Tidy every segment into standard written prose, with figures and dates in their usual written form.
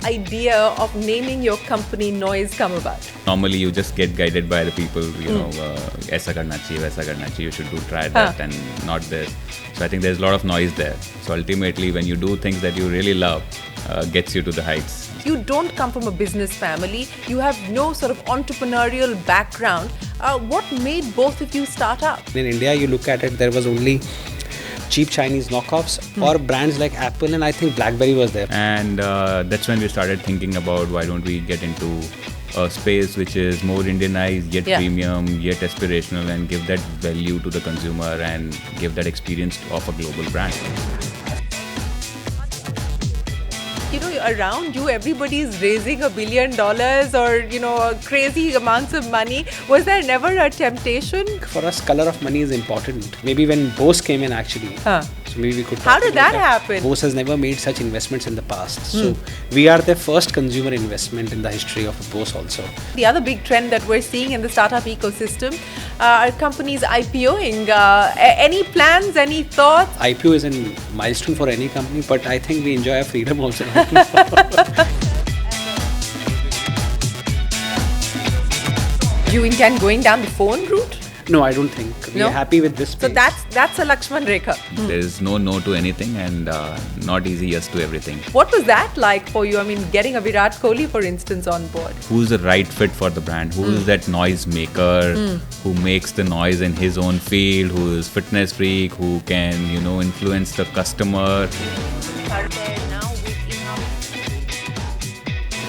idea of naming your company Noise come about? Normally, you just get guided by the people, aisa karna chahiye, waisa karna chahiye, you should try that and not this. So I think there's a lot of noise there. So ultimately, when you do things that you really love, gets you to the heights. You don't come from a business family. You have no sort of entrepreneurial background. What made both of you start up? In India, you look at it, there was only cheap Chinese knockoffs or brands like Apple, and I think BlackBerry was there. And that's when we started thinking about why don't we get into a space which is more Indianized, yet premium, yet aspirational, and give that value to the consumer and give that experience of a global brand. Around you, everybody is raising $1 billion or, crazy amounts of money. Was there never a temptation? For us, color of money is important. Maybe when Bose came in, actually. So maybe we could. How did that happen? Bose has never made such investments in the past. So we are the first consumer investment in the history of Bose also. The other big trend that we're seeing in the startup ecosystem are companies IPOing. Any plans, any thoughts? IPO is a milestone for any company, but I think we enjoy our freedom also. You intend going down the phone route? No, I don't think. We're happy with this space. So that's a Lakshman Rekha. There's no to anything and not easy yes to everything. What was that like for you? I mean, getting a Virat Kohli, for instance, on board. Who's the right fit for the brand? Who is that noise maker who makes the noise in his own field, who is fitness freak, who can, influence the customer?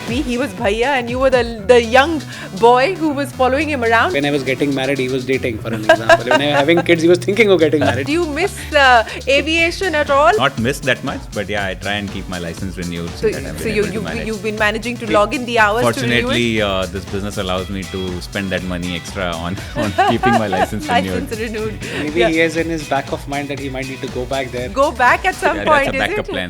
He was Bhaiya and you were the young boy who was following him around. When I was getting married, he was dating, for an example. When I was having kids, he was thinking of getting married. Do you miss aviation at all? Not miss that much, but I try and keep my license renewed. So you've been managing to log in the hours. Fortunately, this business allows me to spend that money extra on keeping my license renewed. Maybe he has in his back of mind that he might need to go back there. Go back at some point, that's a backup plan.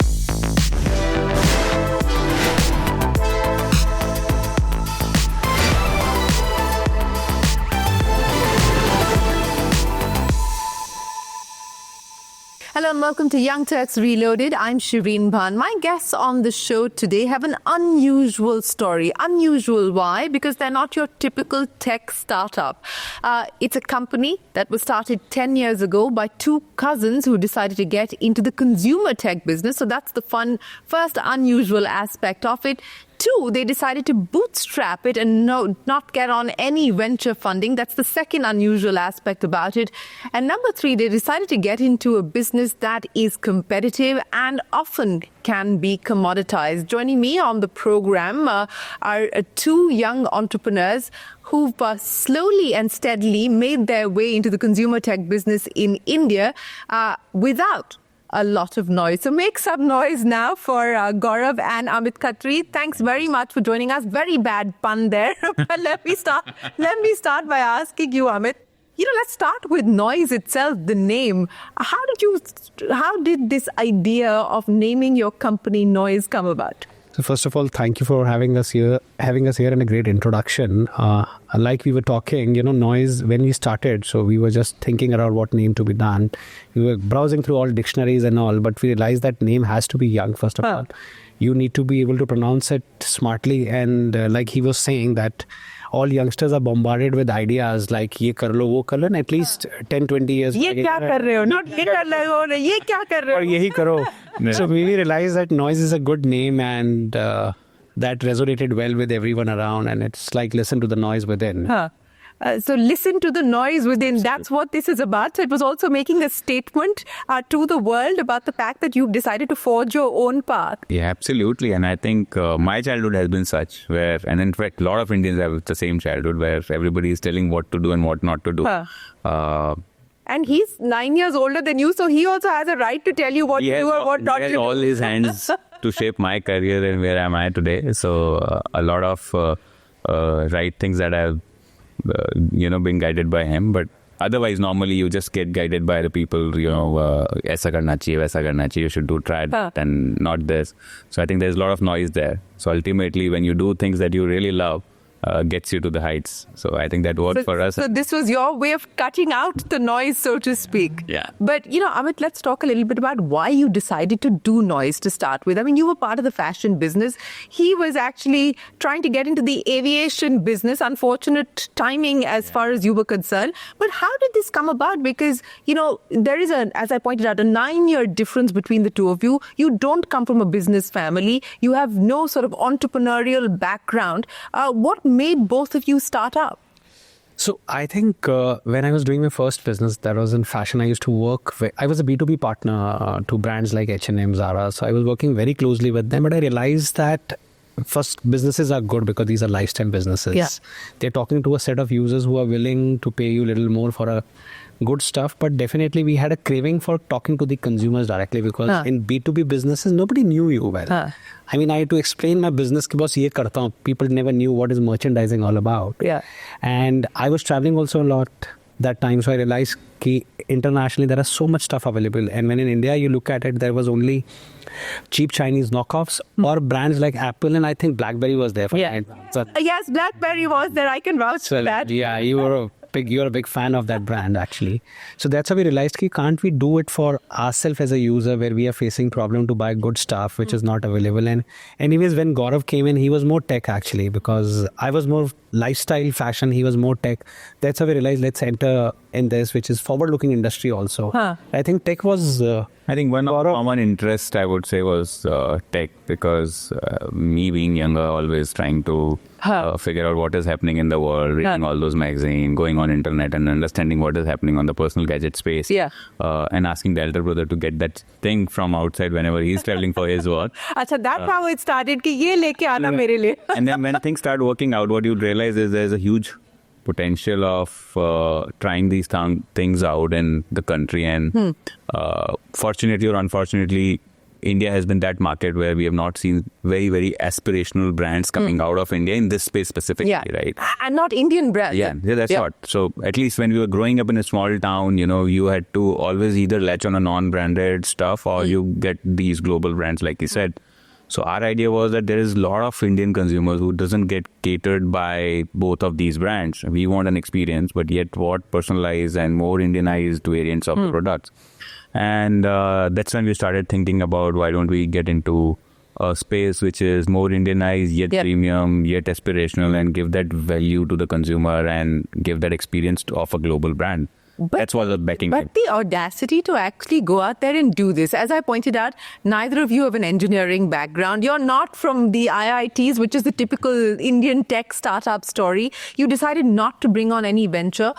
Hello and welcome to Young Turks Reloaded. I'm Shereen Bhan. My guests on the show today have an unusual story. Unusual, why? Because they're not your typical tech startup. It's a company that was started 10 years ago by two cousins who decided to get into the consumer tech business. So that's the fun, first unusual aspect of it. Two, they decided to bootstrap it and not get on any venture funding. That's the second unusual aspect about it. And number three, they decided to get into a business that is competitive and often can be commoditized. Joining me on the program are two young entrepreneurs who've slowly and steadily made their way into the consumer tech business in India without a lot of noise. So make some noise now for Gaurav and Amit Khatri. Thanks very much for joining us. Very bad pun there. But let me start by asking you, Amit. Let's start with noise itself, the name. How did this idea of naming your company Noise come about? So first of all, thank you for having us here and a great introduction. Like we were talking, Noise, when we started, so we were just thinking around what name to be done. We were browsing through all dictionaries and all, but we realized that name has to be young, first of all. You need to be able to pronounce it smartly. And like he was saying that all youngsters are bombarded with ideas like ye kar lo, wo kar lo, and at least 10-20 years. Ye kya kar rahe ho? Not ye kar rahe ho, ye kya kar rahe ho? Or yehi karo. So we realized that Noise is a good name and that resonated well with everyone around, and it's like listen to the noise within. So listen to the noise within. That's what this is about. So it was also making a statement to the world about the fact that you've decided to forge your own path. Yeah, absolutely. And I think my childhood has been such and in fact, a lot of Indians have the same childhood where everybody is telling what to do and what not to do. And he's 9 years older than you, so he also has a right to tell you what to do or what not to do. He has all his hands to shape my career and where am I today. So a lot of right things that I've been guided by him, but otherwise normally you just get guided by the people, aisa karna chahiye, waisa karna chahiye, you should try that and not this. So I think there's a lot of noise there. So ultimately when you do things that you really love, gets you to the heights. So I think that worked for us. So this was your way of cutting out the noise, so to speak. Yeah. But, Amit, let's talk a little bit about why you decided to do noise to start with. I mean, you were part of the fashion business. He was actually trying to get into the aviation business. Unfortunate timing as far as you were concerned. But how did this come about? Because, there is, as I pointed out, a 9-year difference between the two of you. You don't come from a business family. You have no sort of entrepreneurial background. What made both of you start up? So I think when I was doing my first business that was in fashion, I used to work. I was a B2B partner to brands like H&M, Zara. So I was working very closely with them. But I realized that first, businesses are good because these are lifestyle businesses. Yeah. They're talking to a set of users who are willing to pay you a little more for a good stuff. But definitely we had a craving for talking to the consumers directly because in B2B businesses, nobody knew you well. I mean, I had to explain my business ki boss ye karta hu. People never knew what is merchandising all about. Yeah. And I was traveling also a lot that time. So I realized ki internationally there are so much stuff available. And when in India you look at it, there was only cheap Chinese knockoffs or brands like Apple, and I think BlackBerry was there for that. So, yes, BlackBerry was there. I can vouch for that. Yeah, you're a big fan of that brand actually. So that's how we realized, can't we do it for ourselves as a user where we are facing problem to buy good stuff which is not available. And anyways, when Gaurav came in, he was more tech actually, because I was more lifestyle fashion, he was more tech. That's how we realized, let's enter in this, which is forward-looking industry also. I think tech was... I think one common interest, I would say, was tech, because me being younger, always trying to figure out what is happening in the world, reading all those magazines, going on internet and understanding what is happening on the personal gadget space, and asking the elder brother to get that thing from outside whenever he's traveling for his work. Achha, that's how it started, ki ye leke aana mere liye. And then when things start working out, what you'll realize is there's a huge potential of trying these things out in the country. And fortunately or unfortunately, India has been that market where we have not seen very, very aspirational brands coming out of India in this space specifically, right? And not Indian brands. Yeah, that's not. So at least when we were growing up in a small town, you had to always either latch on a non-branded stuff or you get these global brands, like you said. So our idea was that there is a lot of Indian consumers who doesn't get catered by both of these brands. We want an experience, but yet what personalized and more Indianized variants of the products. And that's when we started thinking about why don't we get into a space which is more Indianized, yet premium, yet aspirational, and give that value to the consumer and give that experience of a global brand. That's what the backing. But the audacity to actually go out there and do this. As I pointed out, neither of you have an engineering background. You're not from the IITs, which is the typical Indian tech startup story. You decided not to bring on any venture.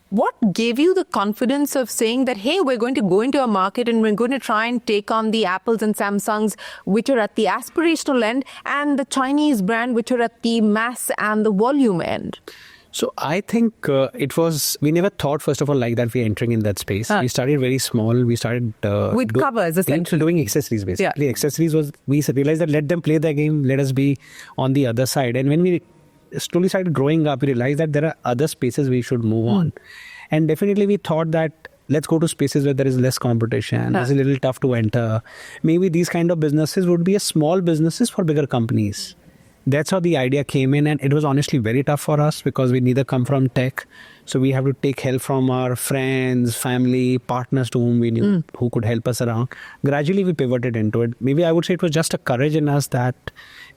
What gave you the confidence of saying that, hey, we're going to go into a market and we're going to try and take on the Apples and Samsungs, which are at the aspirational end, and the Chinese brand, which are at the mass and the volume end? So I think we never thought, first of all, like that we're entering in that space. We started very small. We started... with covers, essentially. Doing accessories, basically. Accessories was, we realized that let them play their game, let us be on the other side. And when we slowly started growing up, we realized that there are other spaces we should move on. And definitely we thought that let's go to spaces where there is less competition. It's a little tough to enter. Maybe these kind of businesses would be a small businesses for bigger companies. That's how the idea came in, and it was honestly very tough for us because we neither come from tech. So we have to take help from our friends, family, partners to whom we knew who could help us around. Gradually we pivoted into it. Maybe I would say it was just a courage in us that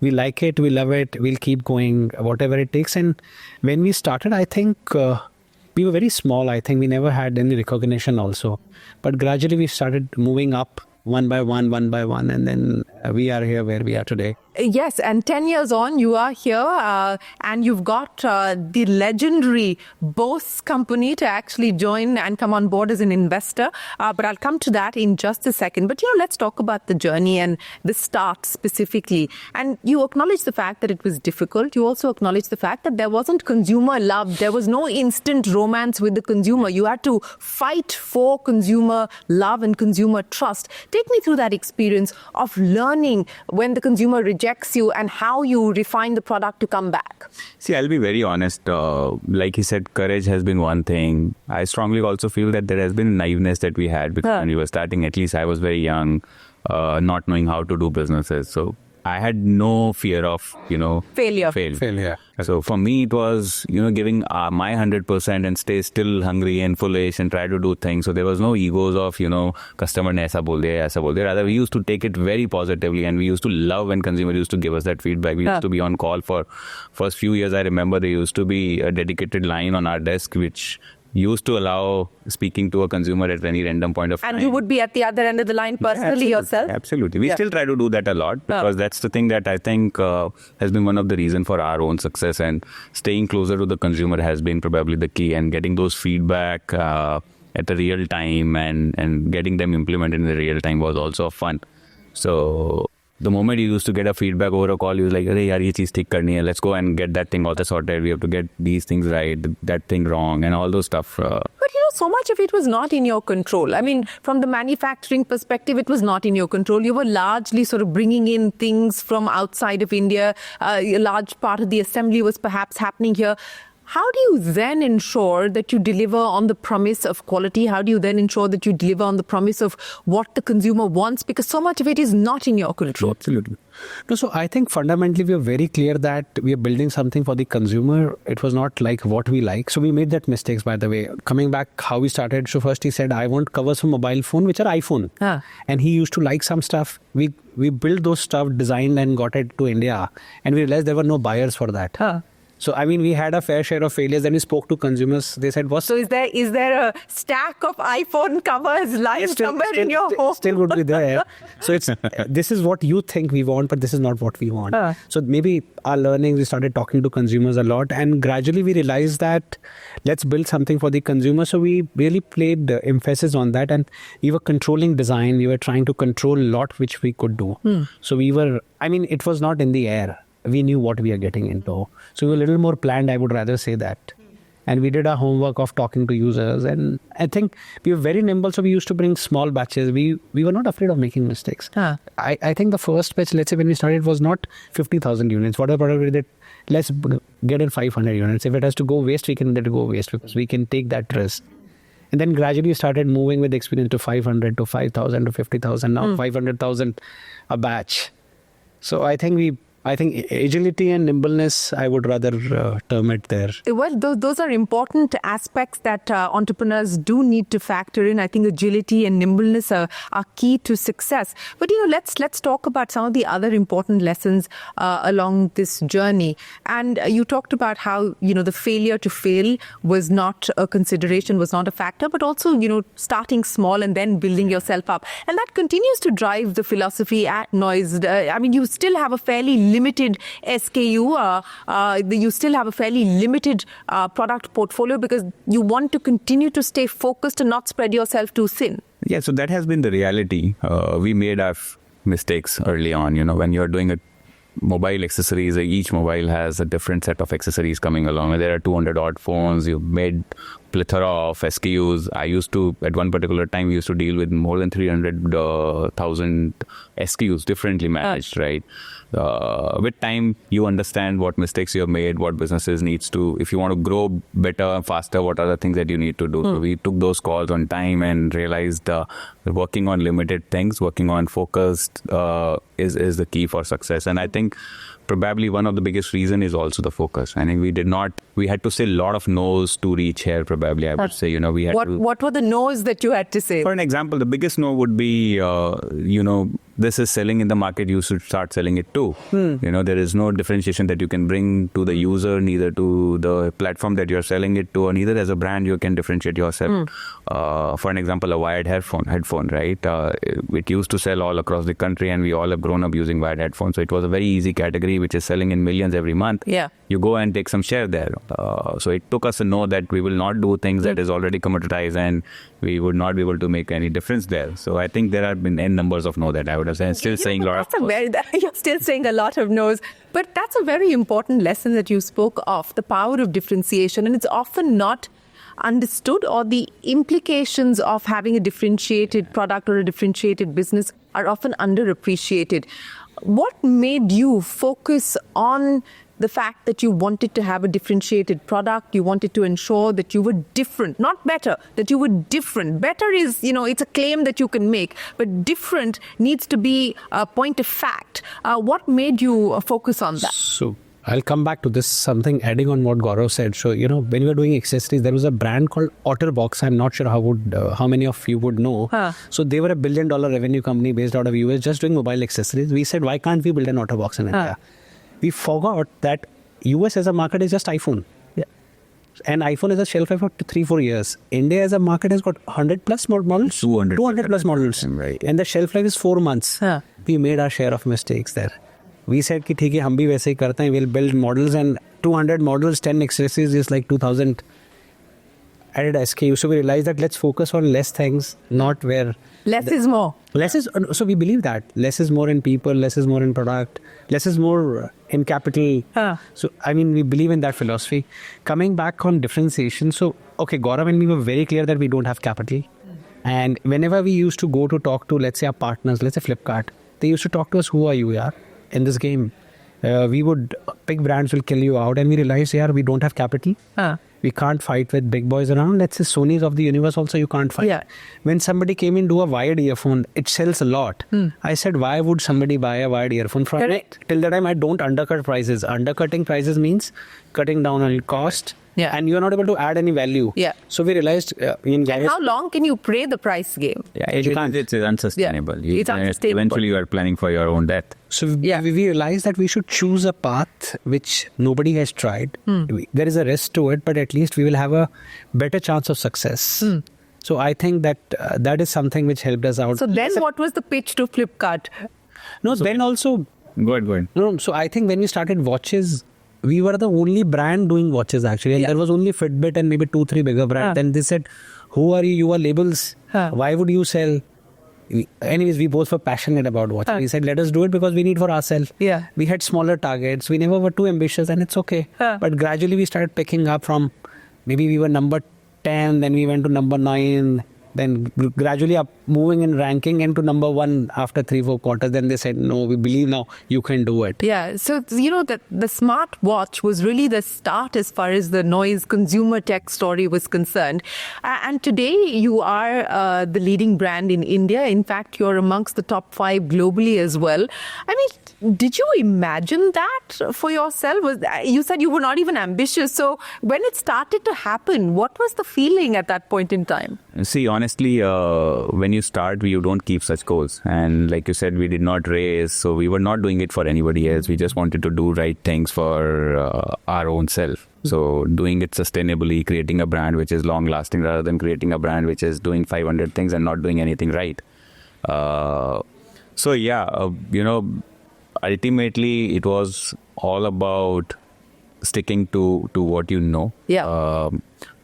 we like it, we love it, we'll keep going, whatever it takes. And when we started, I think we were very small. I think we never had any recognition also. But gradually we started moving up one by one, and then we are here where we are today. Yes, and 10 years on, you are here and you've got the legendary Bose company to actually join and come on board as an investor. But I'll come to that in just a second. But, let's talk about the journey and the start specifically. And you acknowledge the fact that it was difficult. You also acknowledge the fact that there wasn't consumer love. There was no instant romance with the consumer. You had to fight for consumer love and consumer trust. Take me through that experience of learning when the consumer rejects you and how you refine the product to come back. See, I'll be very honest. Like he said, courage has been one thing. I strongly also feel that there has been naiveness that we had because when we were starting, at least I was very young, not knowing how to do businesses. So I had no fear of, Failure. Failure. So for me, it was, giving my 100% and stay still hungry and foolish and try to do things. So there was no egos of, customer ne aisa bol diya, aisa bol diya. Rather, we used to take it very positively, and we used to love when consumers used to give us that feedback. We used to be on call for first few years. I remember there used to be a dedicated line on our desk, which used to allow speaking to a consumer at any random point of time. And you would be at the other end of the line personally yourself? Absolutely. We still try to do that a lot, because that's the thing that I think has been one of the reasons for our own success, and staying closer to the consumer has been probably the key, and getting those feedback at the real time and getting them implemented in the real time was also fun. So the moment you used to get a feedback over a call, you was like, "Arey yaar, ye cheez theek karni hai. Let's go and get that thing also sorted. We have to get these things right, that thing wrong," and all those stuff. But so much of it was not in your control. I mean, from the manufacturing perspective, it was not in your control. You were largely sort of bringing in things from outside of India. A large part of the assembly was perhaps happening here. How do you then ensure that you deliver on the promise of quality? How do you then ensure that you deliver on the promise of what the consumer wants? Because so much of it is not in your control. Absolutely. No, so I think fundamentally we are very clear that we are building something for the consumer. It was not like what we like. So we made that mistakes, by the way. Coming back how we started. So first he said, I want covers for mobile phone, which are iPhone. And he used to like some stuff. We built those stuff, designed and got it to India. And we realized there were no buyers for that. So, I mean, we had a fair share of failures. Then we spoke to consumers. They said, "What?" So, is there a stack of iPhone covers lying somewhere in your home? Still would be there. So, it's this is what you think we want, but this is not what we want. So, maybe our learnings, we started talking to consumers a lot, and gradually we realized that let's build something for the consumer. So, we really played emphasis on that, and we were controlling design. We were trying to control a lot, which we could do. So, it was not in the air. We knew what we are getting into. So we were a little more planned, I would rather say that. And we did our homework of talking to users. And I think we were very nimble. So we used to bring small batches. We were not afraid of making mistakes. I think the first batch, let's say when we started, was not 50,000 units. Whatever product we did, let's get in 500 units. If it has to go waste, we can let it go waste, because we can take that risk. And then gradually started moving with experience to 500, to 5,000, to 50,000, now 500,000 a batch. So I think agility and nimbleness, I would rather term it there. Well, those are important aspects that entrepreneurs do need to factor in. I think agility and nimbleness are key to success. But, let's talk about some of the other important lessons along this journey. And you talked about how, the failure to fail was not a consideration, was not a factor, but also, starting small and then building yourself up. And that continues to drive the philosophy at Noise. You still have a fairly limited SKU, you still have a fairly limited product portfolio, because you want to continue to stay focused and not spread yourself too thin. Yeah, so that has been the reality. We made our mistakes early on. When you're doing a mobile accessories, each mobile has a different set of accessories coming along. There are 200 odd phones. You made plethora of SKUs. I used to, at one particular time, we used to deal with more than 300,000 SKUs differently managed, right? With time, you understand what mistakes you have made, what businesses needs to, if you want to grow better, faster, what are the things that you need to do. So we took those calls on time and realized working on limited things, working on focused is the key for success. And I think probably one of the biggest reason is also the focus. I think we had to say a lot of no's to reach here, probably, I would say. What were the no's that you had to say? For an example, the biggest no would be, this is selling in the market, you should start selling it too. There is no differentiation that you can bring to the user, neither to the platform that you're selling it to, or neither as a brand you can differentiate yourself. For an example, a wired headphone, right? It used to sell all across the country, and we all have grown up using wired headphones. So it was a very easy category, which is selling in millions every month. Yeah. You go and take some share there. So it took us to know that we will not do things that is already commoditized, and we would not be able to make any difference there. So I think there have been n numbers of no that I would have said. Still saying a lot of you're still saying a lot of no's. But that's a very important lesson that you spoke of, the power of differentiation. And it's often not understood, or the implications of having a differentiated product or a differentiated business are often underappreciated. What made you focus on the fact that you wanted to have a differentiated product, you wanted to ensure that you were different, not better, that you were different. Better is, it's a claim that you can make, but different needs to be a point of fact. What made you focus on that? So I'll come back to this, something adding on what Gaurav said. So, when we were doing accessories, there was a brand called Otterbox. I'm not sure how many of you would know. So they were a $1 billion revenue company based out of US, just doing mobile accessories. We said, why can't we build an Otterbox in India? We forgot that US as a market is just iPhone. And iPhone is a shelf life of 3-4 years. India as a market has got 100 plus more models. 200 plus models. Right. And the shelf life is 4 months. We made our share of mistakes there. We said कि ठीक है हम भी वैसे ही करते हैं. We'll build models, and 200 models, 10 accessories is like 2,000 added SKUs. So we realized that let's focus on less things, not where Less is more. So we believe that less is more in people, less is more in product, less is more in capital. So we believe in that philosophy. Coming back on differentiation, so okay, Gaurav and me were very clear that we don't have capital, and whenever we used to go to talk to, let's say, our partners, let's say Flipkart, they used to talk to us, who are you, yaar, in this game? We would, big brands will kill you out, and we realized, we don't have capital. We can't fight with big boys around. Let's say Sony's of the universe also, you can't fight. When somebody came in to a wired earphone, it sells a lot. I said, why would somebody buy a wired earphone from me? Till the time I don't undercut prices. Undercutting prices means cutting down on cost. And you're not able to add any value. So we realized... and how long can you play the price game? It's unsustainable. It's unsustainable. Eventually you are planning for your own death. So we realized that we should choose a path which nobody has tried. There is a risk to it, but at least we will have a better chance of success. So I think that that is something which helped us out. So then what was the pitch to Flipkart? Then also... Go ahead. No, so I think when we started watches... We were the only brand doing watches actually. And there was only Fitbit and maybe 2-3 bigger brands. Then they said, who are you? You are labels. Why would you sell? Anyways, we both were passionate about watches. We said, let us do it because we need for ourselves. We had smaller targets. We never were too ambitious, and it's okay. But gradually we started picking up from, maybe we were number 10, then we went to number 9. Then gradually up, moving in ranking into number 1 after 3-4 quarters. Then they said, no, we believe now you can do it. So, that the smartwatch was really the start as far as the noise consumer tech story was concerned. And today you are the leading brand in India. In fact, you're amongst the top 5 globally as well. Did you imagine that for yourself? You said you were not even ambitious. So when it started to happen, what was the feeling at that point in time? See, honestly, when you start, you don't keep such goals. And like you said, we did not raise. So we were not doing it for anybody else. We just wanted to do right things for our own self. So doing it sustainably, creating a brand which is long lasting rather than creating a brand which is doing 500 things and not doing anything right. Ultimately, it was all about sticking to what you know.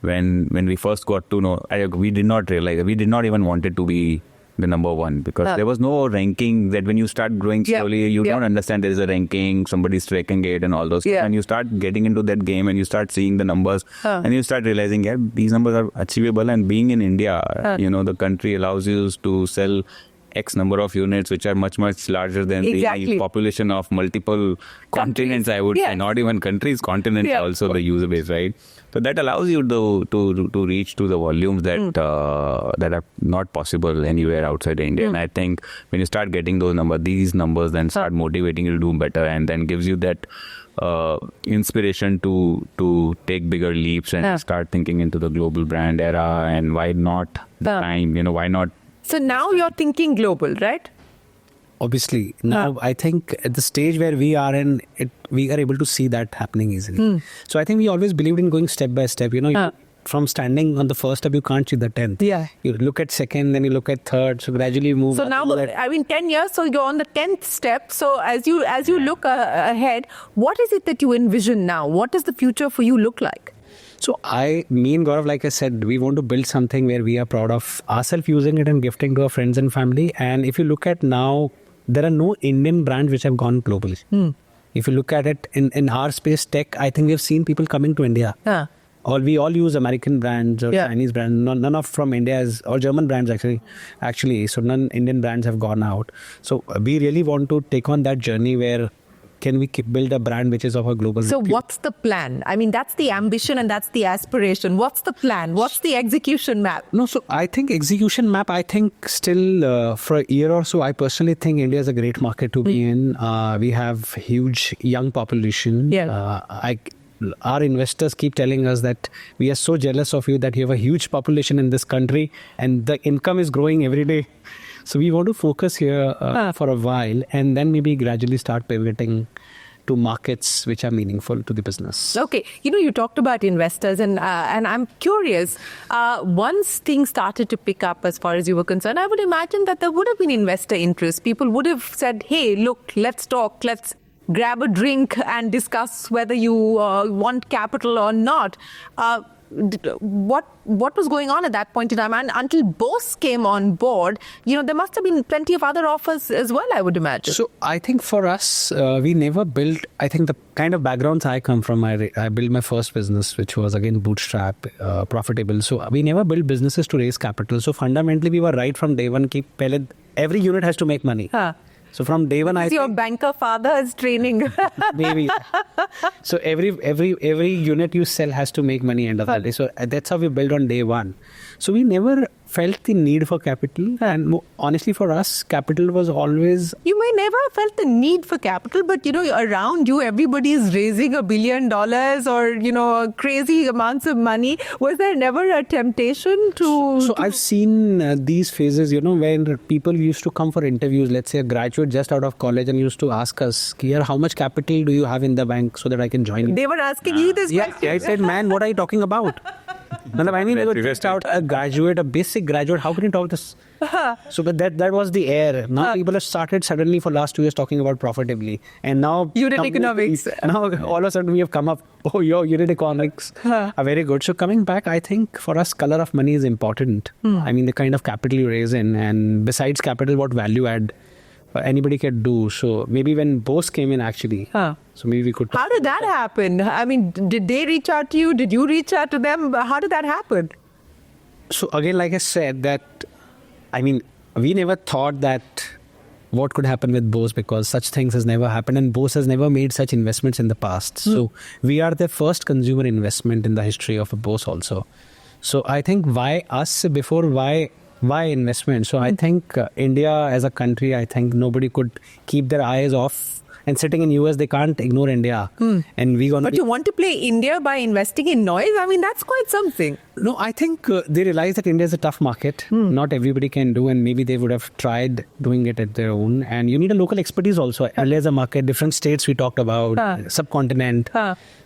When we first got to know, we did not realize, we did not even want it to be the number 1 because there was no ranking. That when you start growing slowly, you don't understand there is a ranking, somebody's tracking it and all those. And you start getting into that game and you start seeing the numbers and you start realizing, these numbers are achievable. And being in India, the country allows you to sell X number of units, which are much, much larger than the population of multiple continents, I would say, not even countries, continents also, the user base, right? So that allows you to reach to the volumes that are not possible anywhere outside India. And I think when you start getting these numbers then start motivating you to do better, and then gives you that inspiration to take bigger leaps and start thinking into the global brand era. And why not why not? So now you're thinking global, right? Obviously. Now, I think at the stage where we are in, we are able to see that happening easily. So I think we always believed in going step by step. From standing on the first step, you can't see the 10th. You look at second, then you look at third. So gradually you move. So now, 10 years, so you're on the 10th step. So as you look ahead, what is it that you envision now? What does the future for you look like? So me and Gaurav, like I said, we want to build something where we are proud of ourselves using it and gifting to our friends and family. And if you look at now, there are no Indian brands which have gone globally. If you look at it in our space tech, I think we have seen people coming to India. We all use American brands or Chinese brands. None of from India or German brands actually. So none Indian brands have gone out. So we really want to take on that journey where can we build a brand which is of a global So repute? what's the plan? I mean, that's the ambition and that's the aspiration. What's the plan? What's the execution map? No, so I think execution map, I think still for a year or so, I personally think India is a great market to be in. We have huge young population. Yeah. Our investors keep telling us that we are so jealous of you that you have a huge population in this country and the income is growing every day. So we want to focus here for a while and then maybe gradually start pivoting to markets which are meaningful to the business. Okay, you talked about investors and I'm curious, once things started to pick up as far as you were concerned, I would imagine that there would have been investor interest. People would have said, hey, look, let's talk, let's grab a drink and discuss whether you want capital or not. What was going on at that point in time? And until Bose came on board, there must have been plenty of other offers as well, I would imagine. So I think for us, we never built, I think the kind of backgrounds I come from, I built my first business, which was again Bootstrap, profitable. So we never built businesses to raise capital. So fundamentally, we were right from day one, every unit has to make money. So from day one, your banker father is training. Maybe. So every unit you sell has to make money end of the day. So that's how we built on day one. So we never felt the need for capital. And honestly, for us, capital was always... You may never have felt the need for capital, but, around you, everybody is raising $1 billion or, crazy amounts of money. Was there never a temptation to... So I've seen these phases, when people used to come for interviews, let's say a graduate just out of college and used to ask us, Kier, how much capital do you have in the bank so that I can join you? They were asking you this question. Yeah, I said, man, what are you talking about? I mean, just out a graduate, a basic graduate, how can you talk this? So but that was the air. Now people have started suddenly for last 2 years talking about profitably. And now... Unit economics. Now all of a sudden we have come up, unit economics are very good. So coming back, I think for us, color of money is important. I mean, the kind of capital you raise in, and besides capital, what value add anybody can do. So maybe when Bose came in actually, so maybe we could... How did that happen? I mean, did they reach out to you? Did you reach out to them? How did that happen? So again, like I said, we never thought that what could happen with Bose, because such things has never happened and Bose has never made such investments in the past. So we are the first consumer investment in the history of a Bose also. So I think why us before why investment? So I think India as a country, I think nobody could keep their eyes off. And sitting in US, they can't ignore India. And But you want to play India by investing in noise? I mean, that's quite something. No, I think they realize that India is a tough market. Not everybody can do, and maybe they would have tried doing it at their own. And you need a local expertise also. LA is a market, different states we talked about, subcontinent.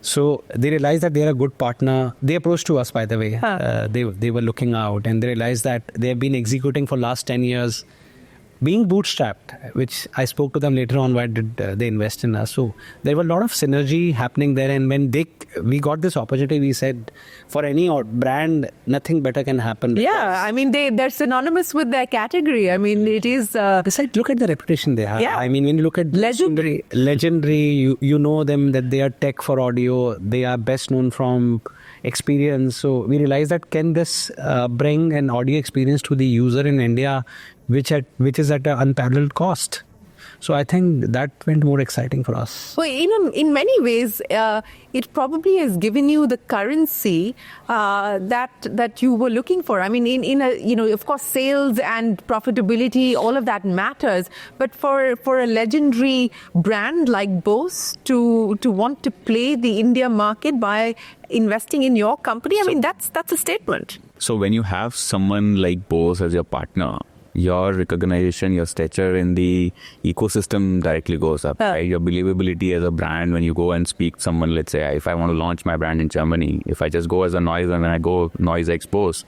So they realized that they're a good partner. They approached to us, by the way. They were looking out, and they realized that they've been executing for last 10 years. Being bootstrapped, which I spoke to them later on, why did they invest in us? So there were a lot of synergy happening there. And when we got this opportunity, we said, for any brand, nothing better can happen. Yeah, I mean, they're synonymous with their category. I mean, it is... Besides, look at the reputation they have. Yeah. I mean, when you look at... Legendary, you know them, that they are tech for audio. They are best known from experience. So we realized that can this bring an audio experience to the user in India, which is at an unparalleled cost. So I think that went more exciting for us. Well, in many ways, it probably has given you the currency that you were looking for. I mean, of course, sales and profitability, all of that matters. But for a legendary brand like Bose to want to play the India market by investing in your company, I mean, that's a statement. So when you have someone like Bose as your partner, your recognition, your stature in the ecosystem directly goes up. Right? Your believability as a brand, when you go and speak to someone, let's say, if I want to launch my brand in Germany, if I just go as a noise and then I go noise expose,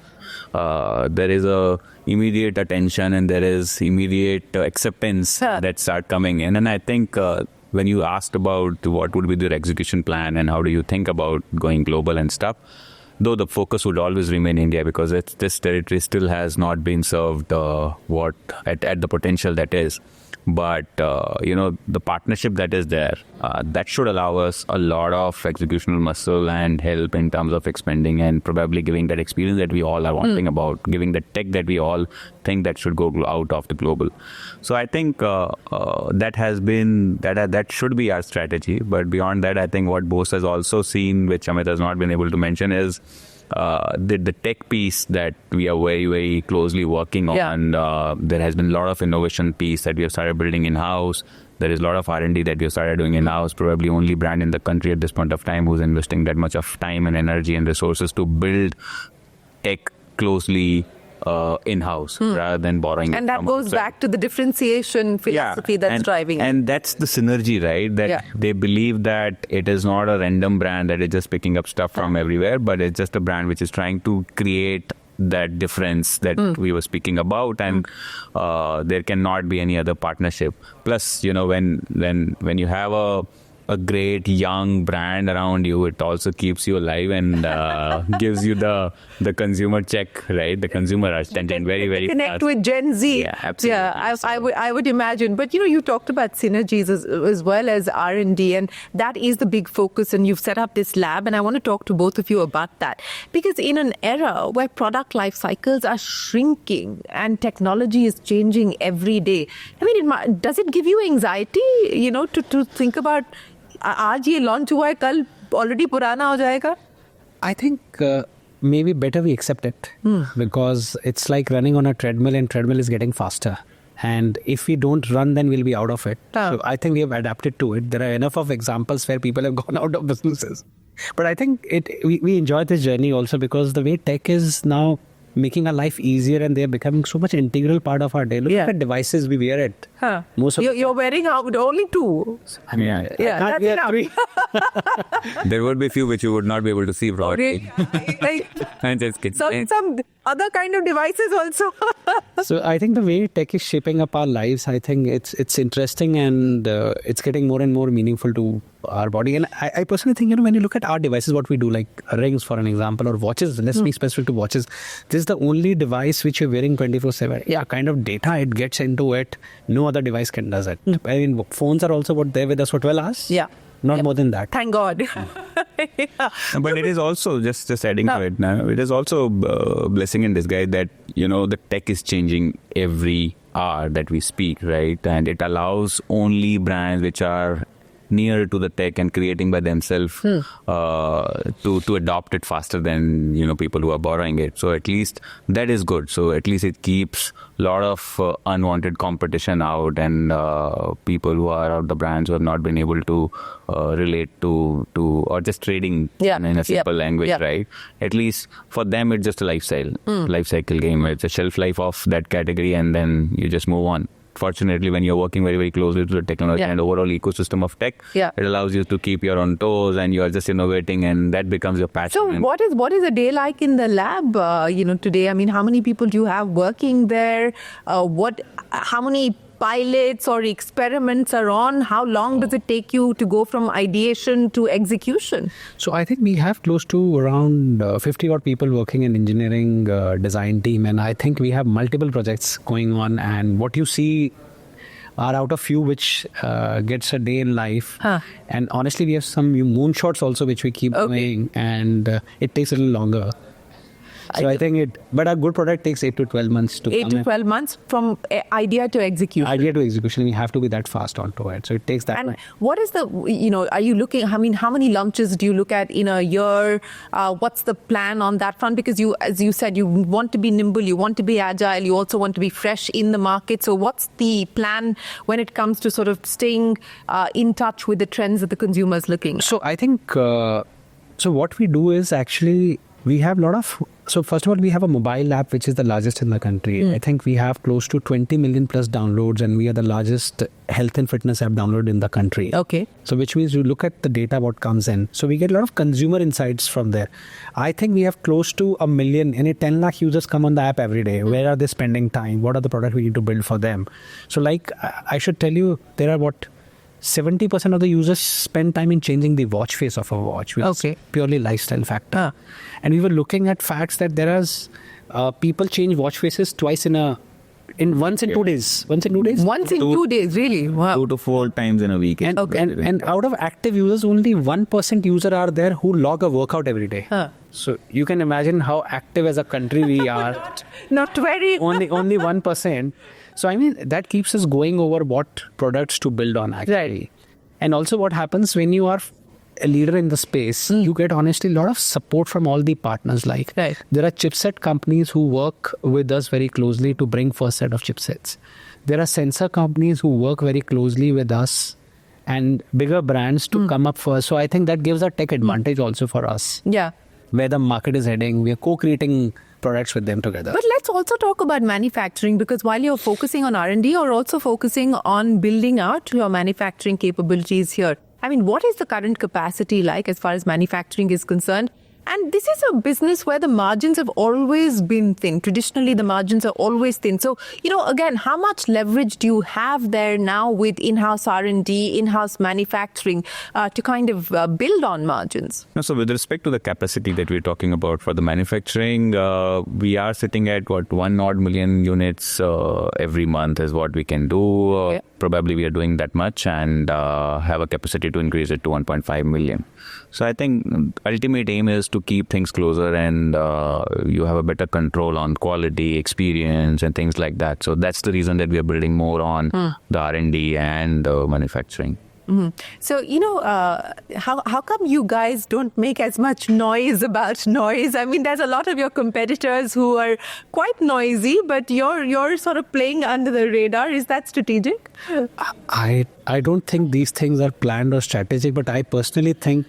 there is a immediate attention and there is immediate acceptance that start coming in. And I think when you asked about what would be their execution plan and how do you think about going global and stuff, though the focus would always remain India, because this territory still has not been served at the potential that is. But, the partnership that is there, that should allow us a lot of executional muscle and help in terms of expanding and probably giving that experience that we all are wanting about, giving the tech that we all think that should go out of the global. So I think that should be our strategy. But beyond that, I think what Bose has also seen, which Amit has not been able to mention, is the tech piece that we are very, very closely working on. There has been a lot of innovation piece that we have started building in-house. There is a lot of R&D that we have started doing in-house. Probably only brand in the country at this point of time who's investing that much of time and energy and resources to build tech closely in-house rather than borrowing. And that goes back to the differentiation philosophy that's driving it. And that's the synergy, right? That they believe that it is not a random brand that is just picking up stuff from everywhere, but it's just a brand which is trying to create that difference that we were speaking about, and there cannot be any other partnership. Plus, when you have a great young brand around you, it also keeps you alive and gives you the consumer check, right? The consumer attention very, very connect fast. with Gen Z. Yeah, absolutely. Yeah, I would imagine. But you talked about synergies as well as R&D, and that is the big focus. And you've set up this lab, and I want to talk to both of you about that, because in an era where product life cycles are shrinking and technology is changing every day, I mean, does it give you anxiety? To think about, आज ये launch हुआ है, कल already पुराना हो जाएगा? I think maybe better we accept it because it's like running on a treadmill, and treadmill is getting faster. And if we don't run, then we'll be out of it. So I think we have adapted to it. There are enough of examples where people have gone out of businesses. But I think we enjoy this journey also because the way tech is now making our life easier, and they're becoming so much integral part of our day. Look at devices we wear it. Most of you're wearing only two. That's enough. Three. There would be few which you would not be able to see probably. I'm just kidding. Some other kind of devices also. So I think the way tech is shaping up our lives, I think it's interesting, and it's getting more and more meaningful to our body. And I personally think, when you look at our devices, what we do, like rings for an example, or watches, let's be specific to watches. This is the only device which you're wearing 24/7. Yeah, kind of data it gets into it. No other device can does it. I mean, phones are also there with us for 12 hours. Yeah. Not more than that. Thank God. But it is also, just adding to it now, it is also a blessing in disguise that, the tech is changing every hour that we speak, right? And it allows only brands which are near to the tech and creating by themselves to adopt it faster than people who are borrowing it. So at least that is good. So at least it keeps a lot of unwanted competition out, and people who are out, the brands who have not been able to relate to or just trading in a simple language, right? At least for them it's just a life cycle game. It's a shelf life of that category, and then you just move on. Fortunately, when you're working very, very closely to the technology and overall ecosystem of tech, it allows you to keep you on toes, and you're just innovating, and that becomes your passion. So what is a day like in the lab, today? I mean, how many people do you have working there? How many pilots or experiments are on? How long does it take you to go from ideation to execution? So I think we have close to around 50 odd people working in engineering design team, and I think we have multiple projects going on, and what you see are out of few which gets a day in life. And honestly, we have some moonshots also which we keep doing, and it takes a little longer. So I think but a good product takes 8 to 12 months to 8 to 12 months from idea to execution. Idea to execution, we have to be that fast onto it. So it takes that time. And what is are you looking, how many launches do you look at in a year? What's the plan on that front? Because as you said, you want to be nimble, you want to be agile, you also want to be fresh in the market. So what's the plan when it comes to sort of staying in touch with the trends that the consumer is looking at? So I think, so what we do is actually, we have so first of all, we have a mobile app which is the largest in the country. I think we have close to 20 million plus downloads, and we are the largest health and fitness app download in the country. Okay. So which means you look at the data, what comes in. So we get a lot of consumer insights from there. I think we have close to 1 million, and 10 lakh users come on the app every day. Where are they spending time? What are the products we need to build for them? So like, I should tell you, there are 70% of the users spend time in changing the watch face of a watch, which is purely lifestyle factor. And we were looking at facts that there is people change watch faces twice in a once in 2 days. Once in 2 days? Once in 2 days, really? Wow. 2 to 4 times in a week. And out of active users, only 1% user are there who log a workout every day. So you can imagine how active as a country we are. Not very. only 1%. So I mean, that keeps us going over what products to build on actually. Right. And also what happens when you are a leader in the space, you get honestly a lot of support from all the partners. Like there are chipset companies who work with us very closely to bring first set of chipsets. There are sensor companies who work very closely with us and bigger brands to come up first. So I think that gives a tech advantage also for us. Yeah. Where the market is heading, we are co-creating products with them together. But let's also talk about manufacturing, because while you're focusing on R&D, you're also focusing on building out your manufacturing capabilities here. I mean, what is the current capacity like as far as manufacturing is concerned? And this is a business where the margins have always been thin. Traditionally, the margins are always thin. So, again, how much leverage do you have there now with in-house R&D, in-house manufacturing to kind of build on margins? No, so with respect to the capacity that we're talking about for the manufacturing, we are sitting at 1 odd million units every month is what we can do. Probably we are doing that much and have a capacity to increase it to 1.5 million. So I think ultimate aim is to keep things closer and you have a better control on quality, experience and things like that. So that's the reason that we are building more on the R&D and manufacturing. Mm-hmm. So, how come you guys don't make as much noise about noise? I mean, there's a lot of your competitors who are quite noisy, but you're sort of playing under the radar. Is that strategic? I don't think these things are planned or strategic, but I personally think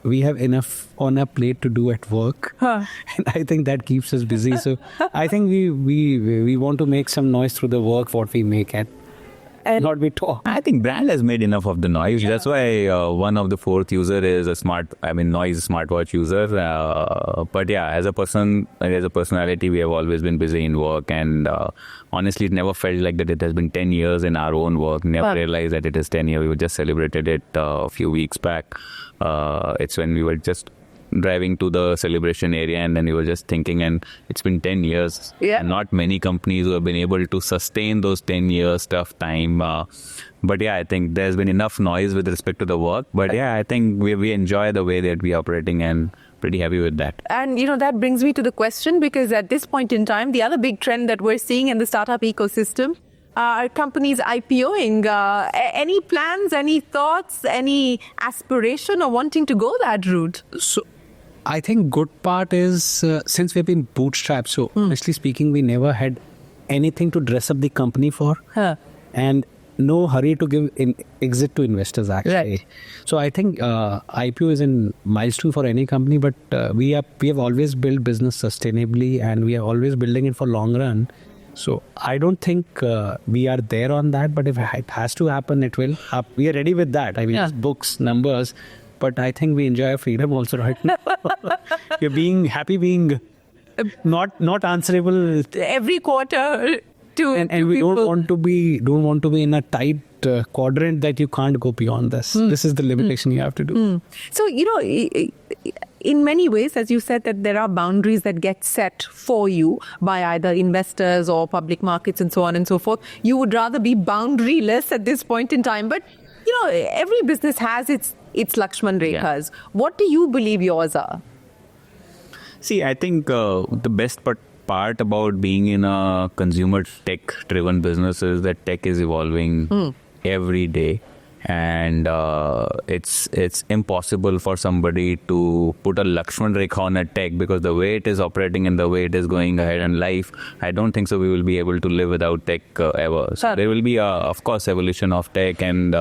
we have enough on our plate to do at work. And I think that keeps us busy. So I think we want to make some noise through the work, what we make and not be talk. I think brand has made enough of the noise. That's why one of the fourth user is noise smartwatch user. But yeah, as a personality, we have always been busy in work. And honestly, it never felt like that it has been 10 years in our own work. Never realized that it is 10 years. We just celebrated it a few weeks back. It's when we were just driving to the celebration area and then we were just thinking, and it's been 10 years. Yeah. And not many companies who have been able to sustain those 10 years tough time. But yeah, I think there's been enough noise with respect to the work. But yeah, I think we enjoy the way that we are operating and pretty happy with that. And, that brings me to the question, because at this point in time, the other big trend that we're seeing in the startup ecosystem are companies IPOing. Any plans, any thoughts, any aspiration or wanting to go that route? So I think good part is since we've been bootstrapped, so honestly speaking, we never had anything to dress up the company for. And no hurry to give exit to investors actually. Right. So I think IPO is a milestone for any company, but we have always built business sustainably and we are always building it for long run. So I don't think we are there on that, but if it has to happen, it will. We are ready with that. I mean, it's books, numbers, but I think we enjoy our freedom also right now. We're being not answerable every quarter to and we people. don't want to be in a tight quadrant that you can't go beyond this. This is the limitation you have to do. So, in many ways, as you said, that there are boundaries that get set for you by either investors or public markets and so on and so forth. You would rather be boundaryless at this point in time. But, every business has its Lakshman Rekhas. Yeah. What do you believe yours are? See, I think the best part about being in a consumer tech-driven business is that tech is evolving every day. And it's impossible for somebody to put a Lakshman Rekha on a tech, because the way it is operating and the way it is going ahead in life, I don't think so we will be able to live without tech ever. So there will be, of course, evolution of tech, and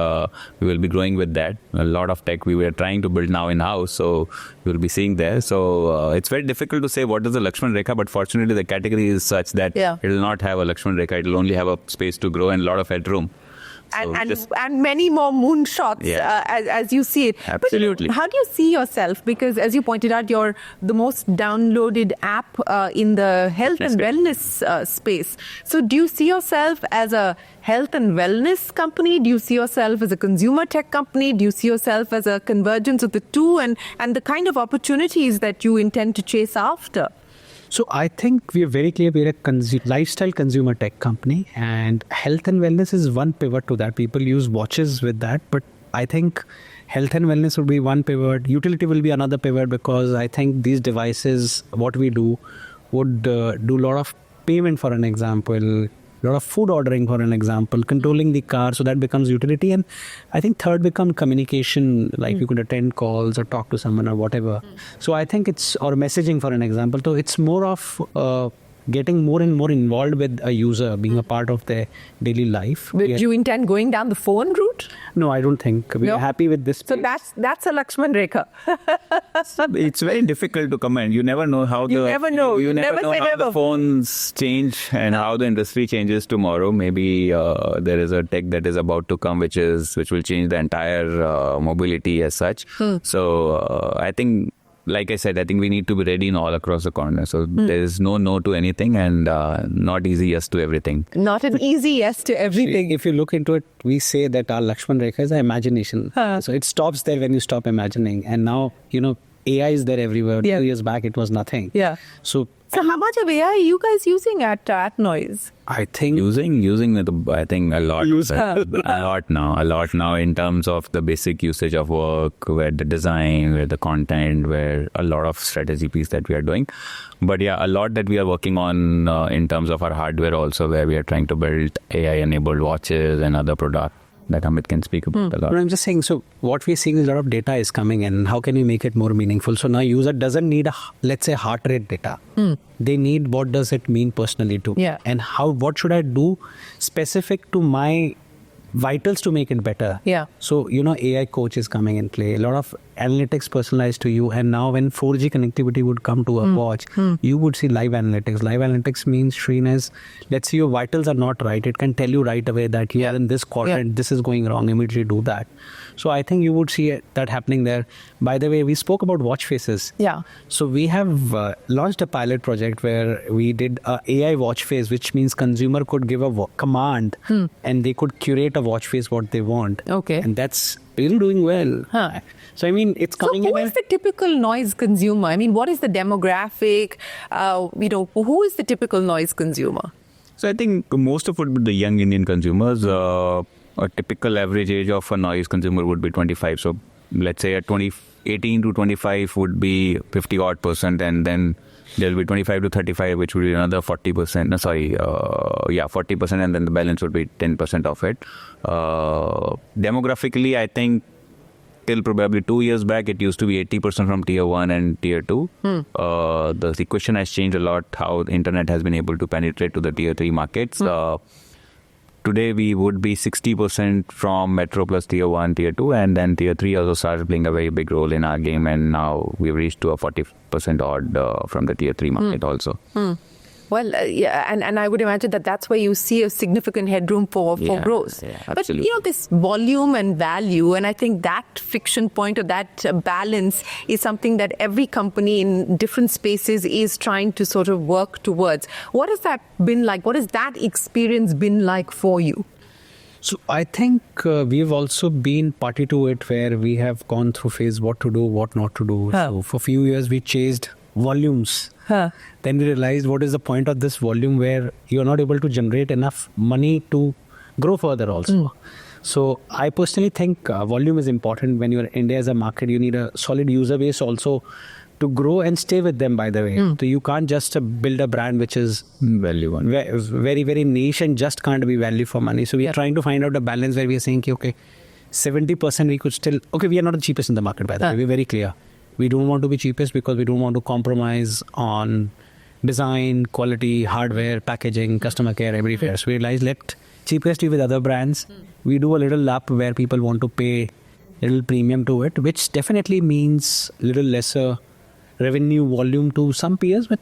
we will be growing with that. A lot of tech we were trying to build now in-house, so we will be seeing there. So it's very difficult to say what is the Lakshman Rekha, but fortunately the category is such that it will not have a Lakshman Rekha. It will only have a space to grow and a lot of headroom. So and many more moonshots as you see it. Absolutely. But how do you see yourself? Because as you pointed out, you're the most downloaded app in the health and wellness space. So do you see yourself as a health and wellness company? Do you see yourself as a consumer tech company? Do you see yourself as a convergence of the two and the kind of opportunities that you intend to chase after? So I think we are very clear we're a lifestyle consumer tech company, and health and wellness is one pivot to that. People use watches with that, but I think health and wellness would be one pivot. Utility will be another pivot, because I think these devices, what we do, would do a lot of payment, for an example, a lot of food ordering, for an example, controlling the car, so that becomes utility. And I think third become communication, like you could attend calls or talk to someone or whatever. So I think or messaging, for an example. So it's more of getting more and more involved with a user, being a part of their daily life. Would you intend going down the phone route? No, I don't think. We're happy with this. So that's a Lakshman Rekha. It's very difficult to comment. You never know how You never know how the phones change and how the industry changes tomorrow. Maybe there is a tech that is about to come which will change the entire mobility as such. So I think, like I said, I think we need to be ready in all across the corner. So there is no to anything, and not easy yes to everything. Not an easy yes to everything. If you look into it, we say that our Lakshman Rekha is our imagination. So it stops there when you stop imagining. And now, AI is there everywhere. 2 years back, it was nothing. Yeah. So how much of AI are you guys using at Noise? I think using it, I think a lot. A lot now in terms of the basic usage of work, where the design, where the content, where a lot of strategy piece that we are doing. But yeah, a lot that we are working on in terms of our hardware also, where we are trying to build AI-enabled watches and other products that Amit can speak about a lot. But I'm just saying, so what we're seeing is a lot of data is coming in. How can we make it more meaningful? So now user doesn't need let's say heart rate data. They need what does it mean personally to. Yeah. And what should I do specific to my vitals to make it better. Yeah. So, AI coach is coming in play. A lot of analytics personalized to you. And now when 4G connectivity would come to a watch, you would see live analytics. Live analytics means, Shereen, as let's say your vitals are not right. It can tell you right away that you are in this quadrant, this is going wrong, immediately do that. So I think you would see that happening there. By the way, we spoke about watch faces. Yeah. So we have launched a pilot project where we did a AI watch face, which means consumer could give a command and they could curate a watch face what they want. Okay. And that's really doing well. So I mean, it's coming in. So who is the typical Noise consumer? I mean, what is the demographic? Who is the typical Noise consumer? So I think most of it would be the young Indian consumers. A typical average age of a Noise consumer would be 25. So let's say 18 to 25 would be 50 odd percent, and then there will be 25 to 35, which would be another 40%. 40%, and then the balance would be 10% of it. Demographically, I think till probably 2 years back, it used to be 80% from tier 1 and tier 2. The equation has changed a lot, how the internet has been able to penetrate to the tier 3 markets. Today, we would be 60% from metro plus tier 1, tier 2, and then tier 3 also started playing a very big role in our game, and now we've reached to a 40% odd from the tier 3 market also. Well, and I would imagine that's where you see a significant headroom for growth. Yeah, but, absolutely. This volume and value, and I think that friction point or that balance is something that every company in different spaces is trying to sort of work towards. What has that been like? What has that experience been like for you? So I think we've also been party to it, where we have gone through phase what to do, what not to do. So for a few years, we chased volumes. Then we realized what is the point of this volume where you're not able to generate enough money to grow further also. So I personally think volume is important. When you're in India as a market, you need a solid user base also to grow and stay with them, by the way. So you can't just build a brand which is value very, very niche and just can't be value for money. So we are trying to find out a balance where we are saying, okay, 70% we could still, we are not the cheapest in the market, by the way. We're very clear. We don't want to be cheapest because we don't want to compromise on design, quality, hardware, packaging, customer care, everywhere. So we realized let cheapest be with other brands. We do a little lap where people want to pay a little premium to it, which definitely means a little lesser revenue volume to some peers, but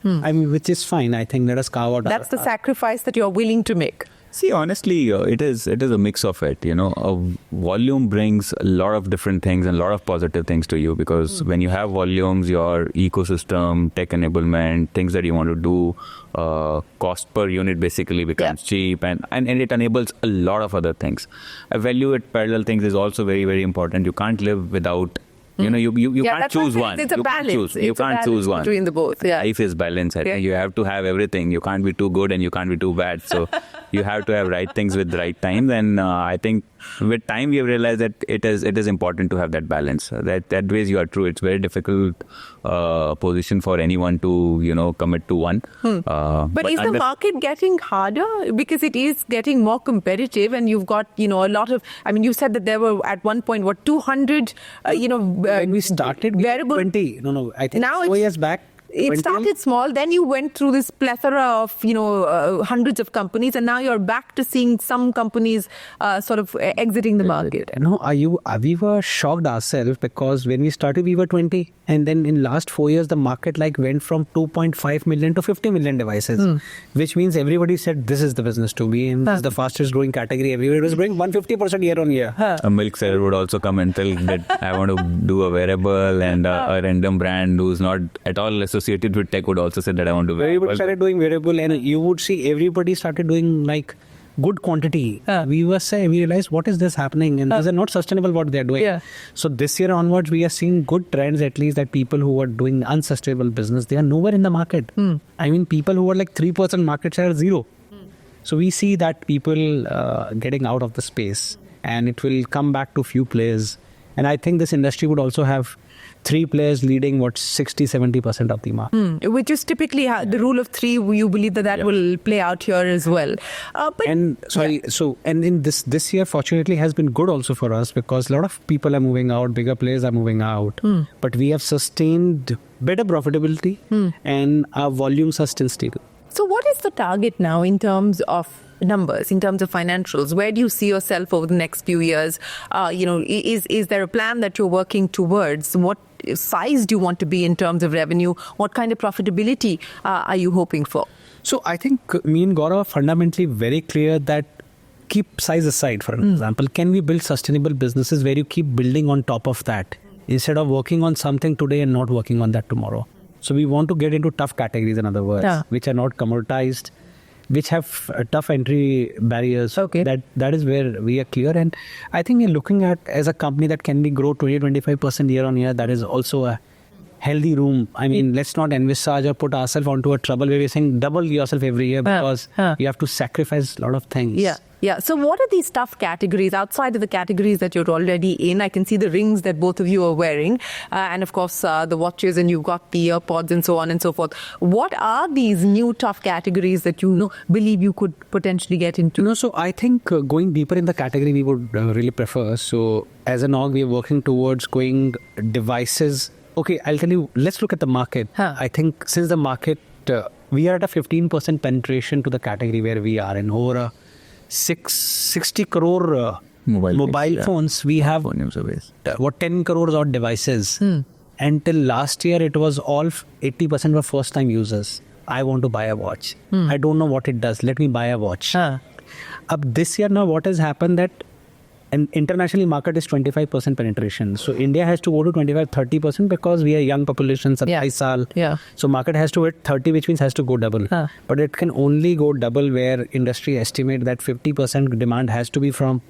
I mean, which is fine. I think let us carve out. That's the sacrifice that you're willing to make. See, honestly, it is a mix of it. A volume brings a lot of different things and a lot of positive things to you, because when you have volumes, your ecosystem, tech enablement, things that you want to do, cost per unit basically becomes cheap, and it enables a lot of other things. A value at parallel things is also very, very important. You can't live without You know, you can't that's what choose I'm saying. one. It's a You balance. can't choose. You It's a can't choose balance one. between the both. Yeah. Life is balance. I think you have to have everything. You can't be too good and you can't be too bad. So you have to have right things with the right time. And I think with time we have realized that it is important to have that balance. That ways you are true. It's very difficult position for anyone to commit to one. But is the market getting harder? Because it is getting more competitive, and you've got a lot of. I mean, you said that there were at one point 200 when we started, we wearable 20. No, I think Now 4 years back. it 20. started small, then you went through this plethora of hundreds of companies, and now you're back to seeing some companies sort of exiting the market. No, we were shocked ourselves because when we started, we were 20. And then in last 4 years, the market went from 2.5 million to 50 million devices, which means everybody said this is the business to be in. This is the fastest growing category. Everybody was growing 150% year on year. A milk seller would also come and tell that I want to do a wearable, and a random brand who's not at all associated with tech would also say that I want to do Everybody wearable. started doing wearable, and you would see everybody started doing good quantity. We realized what is this happening, and these are not sustainable what they're doing. Yeah. So this year onwards, we are seeing good trends, at least that people who are doing unsustainable business, they are nowhere in the market. I mean, people who are 3% market share, zero. So we see that people getting out of the space, and it will come back to few players. And I think this industry would also have 3 players leading 60-70% of the market. Which is typically the rule of 3. You believe that will play out here as well. And in this year, fortunately, has been good also for us because a lot of people are moving out, bigger players are moving out. But we have sustained better profitability, and our volumes are still stable. So what is the target now in terms of numbers, in terms of financials? Where do you see yourself over the next few years? Is there a plan that you're working towards? What size do you want to be in terms of revenue? What kind of profitability are you hoping for? So I think me and Gaurav are fundamentally very clear that keep size aside, for example, can we build sustainable businesses where you keep building on top of that instead of working on something today and not working on that tomorrow? So we want to get into tough categories, in other words, which are not commoditized, which have tough entry barriers. Okay. That is where we are clear. And I think we're looking at as a company that can be grow 20-25% year on year. That is also a healthy room. I mean, let's not envisage or put ourselves onto a trouble where we're saying double yourself every year because you have to sacrifice a lot of things. Yeah. So what are these tough categories outside of the categories that you're already in? I can see the rings that both of you are wearing, and of course the watches, and you've got the earpods and so on and so forth. What are these new tough categories that you believe you could potentially get into? So I think going deeper in the category we would really prefer. So as an org, we are working towards going devices. Okay, I'll tell you, let's look at the market. I think since the market, we are at a 15% penetration to the category where we are in over a 60 crore mobile phones. We have 10 crores odd devices. Until last year, it was all 80% were first time users. I want to buy a watch. I don't know what it does. Let me buy a watch. This year now, what has happened that and internationally market is 25% penetration. So India has to go to 25-30% because we are young population, 27 saal. So market has to hit 30, which means has to go double. But it can only go double where industry estimate that 50% demand has to be from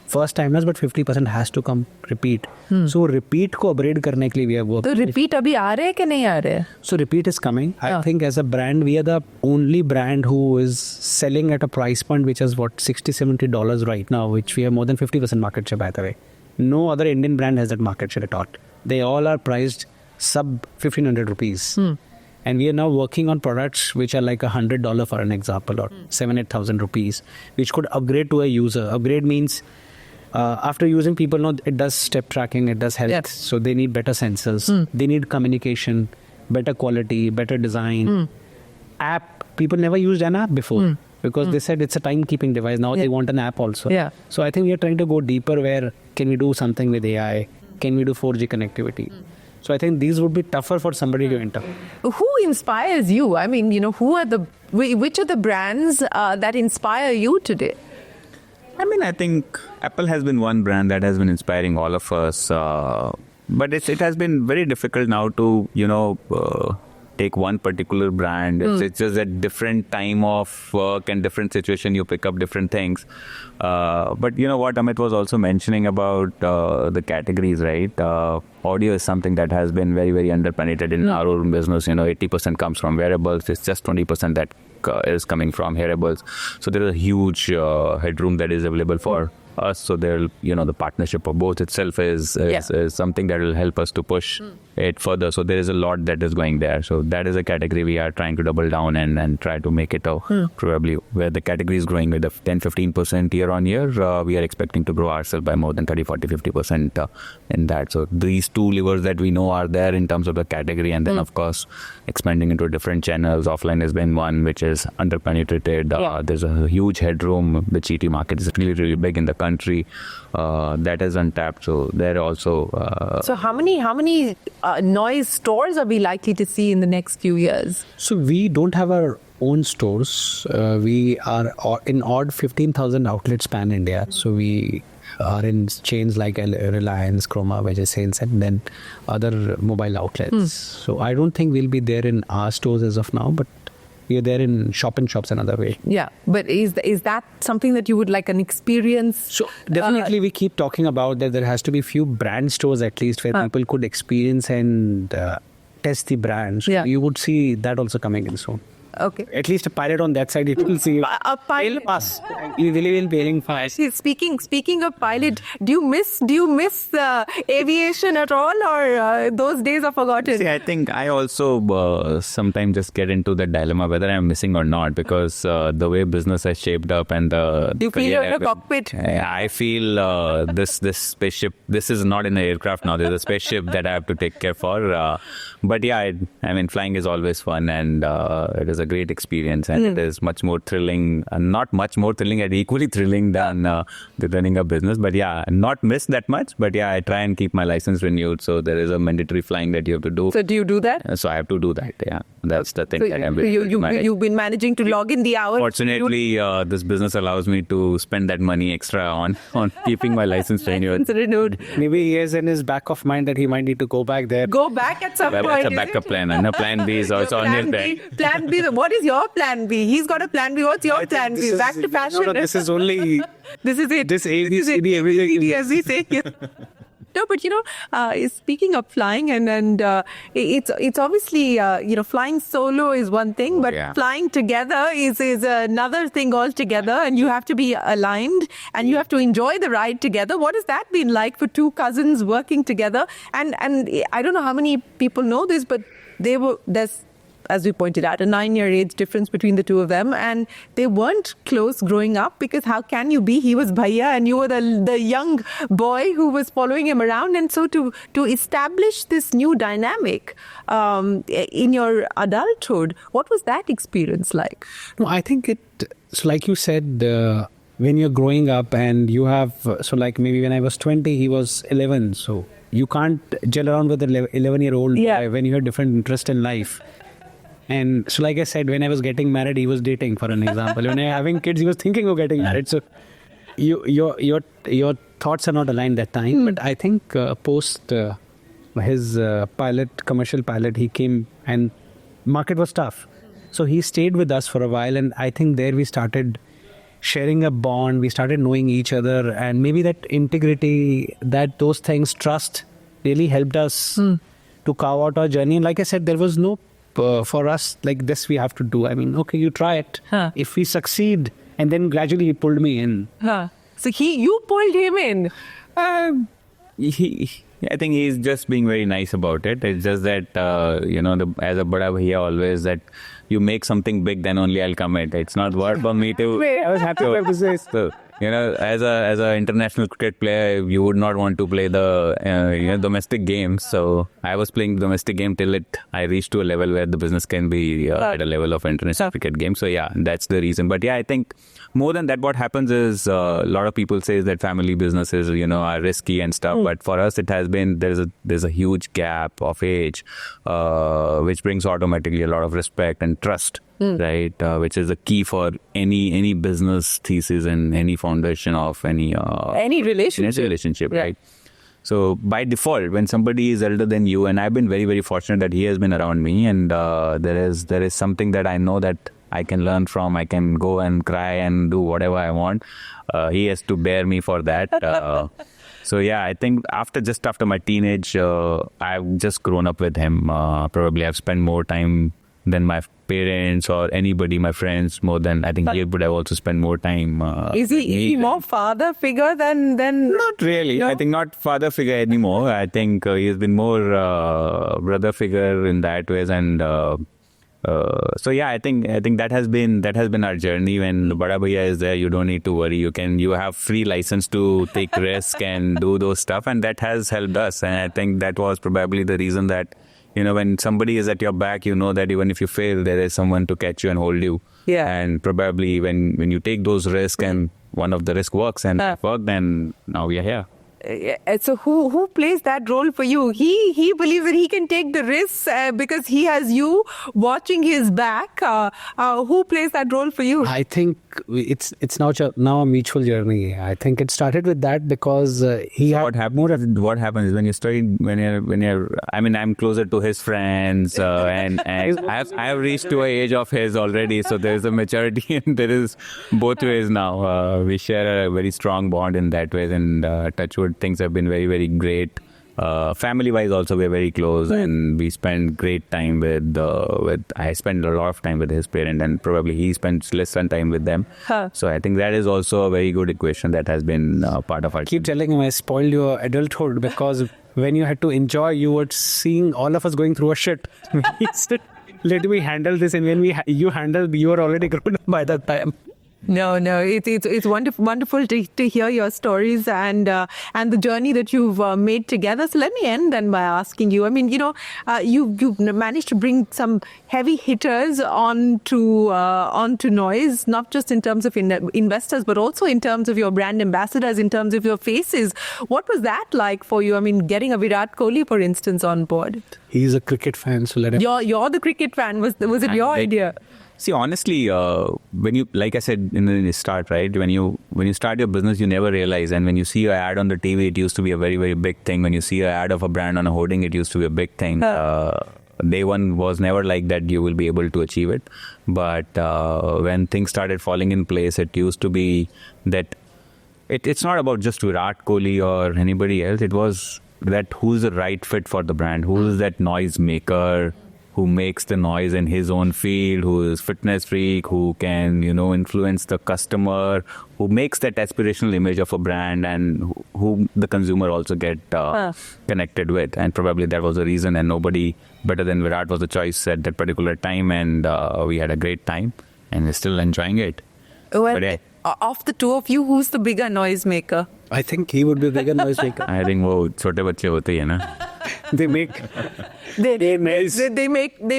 first timers, but 50% has to come repeat. So repeat ko upgrade karne ke liye we are working. So repeat abhi aa rahe ke nahi aa rahe? So repeat is coming. I think as a brand, we are the only brand who is selling at a price point which is $60-70 right now, which we have more than 50% market share, by the way. No other Indian brand has that market share at all. They all are priced sub 1,500 rupees. And we are now working on products which are like $100 for an example, or 7,000-8,000 rupees, which could upgrade to a user. Upgrade means after using, people know it does step tracking, it does health. So they need better sensors. They need communication, better quality, better design. App, people never used an app before because they said it's a timekeeping device. Now they want an app also. So I think we are trying to go deeper where can we do something with AI? Can we do 4G connectivity? So I think these would be tougher for somebody to enter. Who inspires you? I mean, which are the brands that inspire you today? I mean, I think Apple has been one brand that has been inspiring all of us. But it has been very difficult now to, take one particular brand. It's just a different time of work and different situation. You pick up different things. But you know what Amit was also mentioning about the categories, right? Audio is something that has been very, very underpenetrated in our own business. 80% comes from wearables. It's just 20% that is coming from hearables. So there is a huge headroom that is available for us. So there, the partnership of Bose itself is something that will help us to push it further. So there is a lot that is going there. So that is a category we are trying to double down and try to make it probably where the category is growing with a 10-15% year on year. We are expecting to grow ourselves by more than 30-40-50% in that. So these two levers that we know are there in terms of the category, and then of course expanding into different channels. Offline has been one which is underpenetrated. There's a huge headroom. The GT market is really, really big in the country. That is untapped. So there also. So how many noise stores are we likely to see in the next few years? So we don't have our own stores. We are in odd 15,000 outlets pan India. So we are in chains like Reliance, Chroma, Vijay Sales, and then other mobile outlets. So I don't think we'll be there in our stores as of now, but we are there in shop-in-shops another way. Yeah, but is that something that you would like an experience? So definitely we keep talking about that there has to be few brand stores at least where people could experience and test the brands. Yeah. You would see that also coming in soon. Okay. At least a pilot on that side, it will see. A pilot. You really will be aiming fast. Speaking of pilot, do you miss aviation at all, or those days are forgotten? See, I think I also sometimes just get into the dilemma whether I'm missing or not, because the way business has shaped up and the. Do you feel you're in a cockpit? I feel this spaceship. This is not in an aircraft now. There's a spaceship that I have to take care for. But yeah, I mean, flying is always fun, and it is a great experience, and it is much more thrilling, not much more thrilling, and equally thrilling than the running a business. But yeah, not miss that much. But yeah, I try and keep my license renewed. So there is a mandatory flying that you have to do. So do you do that? So I have to do that. Yeah, that's the thing. So that you've been managing to log in the hours. Fortunately, this business allows me to spend that money extra on keeping my license renewed. Maybe he has in his back of mind that he might need to go back there. Go back at some point. That's a backup plan, and a plan B is also on his back. Plan B. What is your plan B? He's got a plan B. What's your plan B? Back to fashion. No, this is only. This is it. This ABCD, everything. As we say. No, but speaking of flying, and it's obviously flying solo is one thing, but flying together is another thing altogether, and you have to be aligned and you have to enjoy the ride together. What has that been like for two cousins working together? And I don't know how many people know this, but there's, as we pointed out, a 9-year age difference between the two of them, and they weren't close growing up, because how can you be? He was bhaiya and you were the young boy who was following him around. And so to establish this new dynamic in your adulthood, what was that experience like? No, I think so like you said, when you're growing up and you have, so like maybe when I was 20, he was 11, so you can't gel around with an 11-year-old when you have different interest in life. And so like I said, when I was getting married, he was dating, for an example. When I was having kids, he was thinking of getting married. So your thoughts are not aligned that time. But I think post his commercial pilot, he came and market was tough. So he stayed with us for a while, and I think there we started sharing a bond. We started knowing each other, and maybe that integrity, those things, trust, really helped us to carve out our journey. And like I said, there was no for us like this we have to do. I mean, okay, you try it. If we succeed, and then gradually he pulled me in. So you pulled him in. I think he's just being very nice about it. It's just that as a bada bhaiya always, that you make something big, then only I'll commit. It's not worth for me to. I was happy to say so. As a international cricket player, you would not want to play the domestic games. So I was playing domestic game till I reached to a level where the business can be at a level of international cricket game. So yeah, that's the reason. But yeah, I think more than that, what happens is a lot of people say that family businesses, are risky and stuff. But for us, it has been there's a huge gap of age, which brings automatically a lot of respect and trust. Right, which is the key for any business thesis and any foundation of any relationship, right? So by default, when somebody is elder than you, and I've been very, very fortunate that he has been around me, and there is something that I know that I can learn from. I can go and cry and do whatever I want. He has to bear me for that. So yeah, I think after my teenage, I've just grown up with him. Probably I've spent more time than my parents or anybody, my friends, more than I think he would have also spent more time. Is he more father figure than? Not really. No? I think not father figure anymore. I think he's been more brother figure in that ways, and so yeah, I think that has been our journey. When Bada Bhaiya is there, you don't need to worry. You have free license to take risk and do those stuff, and that has helped us. And I think that was probably the reason that, when somebody is at your back, that even if you fail, there is someone to catch you and hold you. Yeah. And probably when you take those risks and one of the risk works and worked, then now we are here. So who plays that role for you? He believes that he can take the risks because he has you watching his back. Who plays that role for you? I think it's now a mutual journey. I think it started with that because what happens is when you're I mean, I'm closer to his friends and I have reached to an age of his already, so there's a maturity and there is both ways now. We share a very strong bond in that way, and touch wood, things have been very, very great. Family-wise also we're very close, and we spend great time with I spend a lot of time with his parent, and probably he spends less time with them. So I think that is also a very good equation that has been part of our keep telling him I spoiled your adulthood, because when you had to enjoy, you were seeing all of us going through a shit. He said, let me handle this, and when you handled, you were already grown up by that time. No, it's wonderful to hear your stories and the journey that you've made together. So let me end then by asking you. I mean, you've managed to bring some heavy hitters onto Noise, not just in terms of investors, but also in terms of your brand ambassadors, in terms of your faces. What was that like for you? I mean, getting a Virat Kohli, for instance, on board. He's a cricket fan, so let him. You're the cricket fan. Was it your idea? See, honestly, when you, like I said in the start, right? When you start your business, you never realize. And when you see an ad on the TV, it used to be a very, very big thing. When you see an ad of a brand on a hoarding, it used to be a big thing. Day one was never like that you will be able to achieve it. But when things started falling in place, it used to be that it's not about just Virat Kohli or anybody else. It was that who's the right fit for the brand, who's that noise maker, who makes the noise in his own field, who is fitness freak, who can, influence the customer, who makes that aspirational image of a brand, and who the consumer also get connected with. And probably that was the reason, and nobody better than Virat was the choice at that particular time, and we had a great time, and we're still enjoying it. Well, of the two of you, who's the bigger noise maker? I think he would be the bigger noise maker. I think वो छोटे बच्चे होते हैं ना. They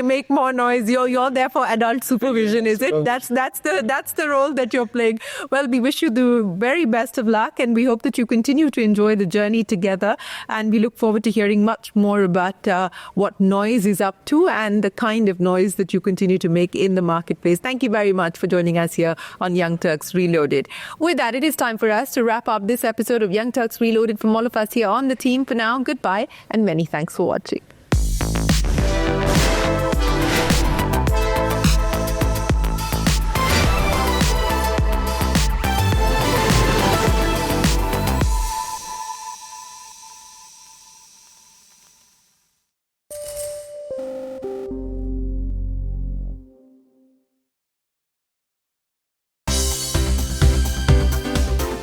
make more noise. You're there for adult supervision, is it? That's the role that you're playing. Well, we wish you the very best of luck, and we hope that you continue to enjoy the journey together. And we look forward to hearing much more about what Noise is up to and the kind of noise that you continue to make in the marketplace. Thank you very much for joining us here on Young Turks Reloaded. With that, it is time for us to wrap up this episode of Young Turks Reloaded. From all of us here on the team, for now, goodbye and many thanks for watching.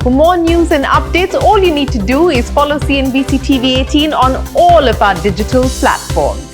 For more news and updates, all you need to do is follow CNBC-TV18 on all of our digital platforms.